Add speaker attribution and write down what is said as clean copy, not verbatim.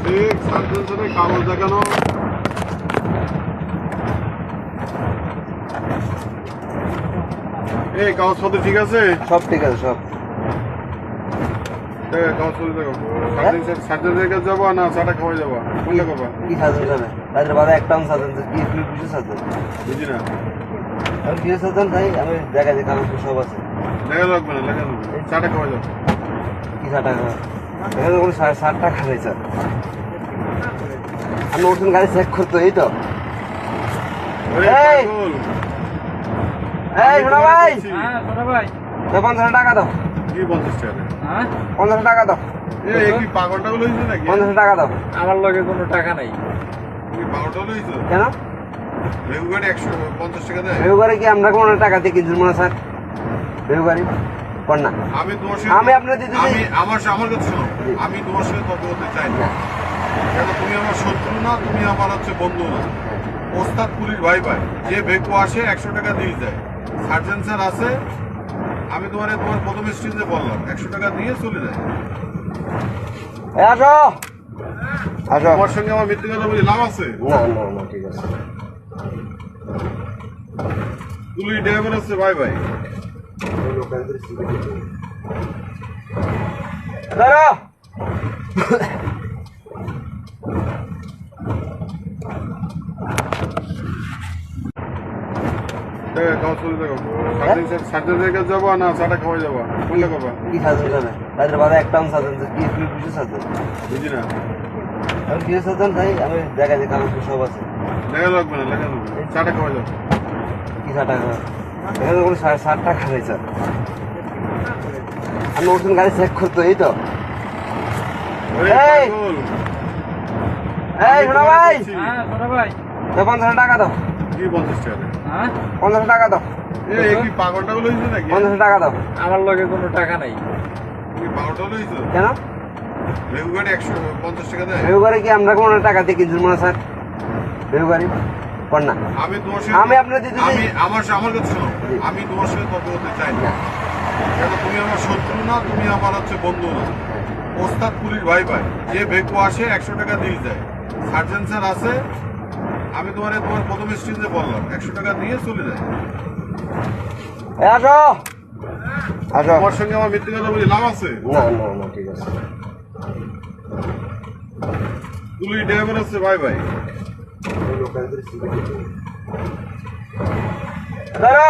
Speaker 1: ঠিক সার্জেন্সের কাগজ দেখানো। এই কাগজপত্র ঠিক আছে?
Speaker 2: সব ঠিক আছে সব।
Speaker 1: কাগজপত্র দেখো। সার্জেন্সের কাছে যাবো না চাটা খাওয়া যাবো? কোনটা করবা?
Speaker 2: কি সার্জেন যাবে তাদের বাদে একটা সার্জেন কি কিছু সার্জেন
Speaker 1: বুঝি না।
Speaker 2: আমি কি সার্জেন তাই আমি দেখা যায় কাগজ সব আছে।
Speaker 1: লেখা লাগবে না, লেখা লাগবে। চাটা খাওয়া যাবো।
Speaker 2: কি 60 টাকা এখানে কোনো 60 টাকা নেই স্যার। আমি ওখানে গাড়ি চেক করতো এই তো। এই শোনা ভাই,
Speaker 3: ছোট ভাই
Speaker 2: 50 টাকা দাও।
Speaker 1: কি 50 টাকা?
Speaker 2: 50 টাকা দাও।
Speaker 1: এই কি পাগলটা গুলো হয়েছে নাকি?
Speaker 2: 50 টাকা দাও।
Speaker 3: আমার লগে কোনো টাকা নাই।
Speaker 1: কি পাগলটা গুলো হয়েছে?
Speaker 2: কেন
Speaker 1: লেবু গাড়ি 150 টাকা দেয়?
Speaker 2: বেউ গাড়ি কি আমরা কোনো টাকা দিয়ে কিনছি মনে স্যার? বেউ গাড়ি কর না।
Speaker 1: আমি তোমার
Speaker 2: আমি আপনার দিতে চাই।
Speaker 1: আমি আমার কাছে শোনো, আমি তোমার সাথে তর্ক করতে চাই না। কেন তুমি আমার শত্রু না, তুমি আমার হচ্ছে বন্ধু না। ওস্তাদ পুলিশ ভাই ভাই, যে ভেকু আসে 100 টাকা দিয়ে যায়। সার্জেন স্যার আছে, আমি তোমার প্রথম স্টেজে বললাম 100 টাকা দিয়ে চলে যায়।
Speaker 2: আসো আসো।
Speaker 1: তোমার সঙ্গে আমার মিথ্যে কথা বলি লাভ আছে?
Speaker 2: না না না ঠিক আছে।
Speaker 1: পুলিশ ড্রাইভার আছে ভাই ভাই।
Speaker 2: দাঁড়া
Speaker 1: কাগজপত্র দেখো। সার্জেন্সের কাছে যাবো না চাটা খাওয়া যাবো? কোনটা করবা?
Speaker 2: কি সার্জেন যাবে তাদের বাদে একটা সার্জেন কি কিছু সার্জেন
Speaker 1: বুঝি না।
Speaker 2: আমি কি সার্জেন তাই আমি দেখা যায় কাগজ সব আছে।
Speaker 1: লেখা লাগবে না, লেখা লাগবে। চাটা খাওয়া যাবো।
Speaker 2: কি 60 টাকা এখানে কোনো 60 টাকা নেই স্যার। আমি ওখানে গাড়ি চেক করতো এই তো। এই শোনা ভাই,
Speaker 3: ছোট ভাই
Speaker 2: 50 টাকা দাও।
Speaker 1: কি 50 টাকা?
Speaker 2: 50 টাকা দাও।
Speaker 1: এই কি পাগলটা গুলো হয়েছে নাকি?
Speaker 2: 50 টাকা দাও।
Speaker 3: আমার লগে কোনো টাকা নাই।
Speaker 1: কি পাগলটা গুলো হয়েছে?
Speaker 2: কেন
Speaker 1: লেবু গাড়ি 150 টাকা দেয়?
Speaker 2: বেউ গাড়ি কি আমরা কোনো টাকা দিয়ে কিনছি মনে স্যার? বেউ গাড়ি কর না।
Speaker 1: আমি তোমার
Speaker 2: আমি আপনার দিতে চাই।
Speaker 1: আমি আমার কাছে শোনো, আমি তোমার সাথে তর্ক করতে চাই না। কেন তুমি আমার শত্রু না, তুমি আমার হচ্ছে বন্ধু না। ওস্তাদ পুলিশ ভাই ভাই, যে ভেকু আসে 100 টাকা দিয়ে যায়। সার্জেন স্যার আছে, আমি তোমার প্রথম স্টেজে বললাম 100 টাকা দিয়ে চলে যায়।
Speaker 2: আসো আসো।
Speaker 1: তোমার সঙ্গে আমার মিথ্যে কথা বলি লাভ আছে?
Speaker 2: না না না ঠিক আছে।
Speaker 1: পুলিশ ড্রাইভার আছে ভাই ভাই।
Speaker 2: দাঁড়া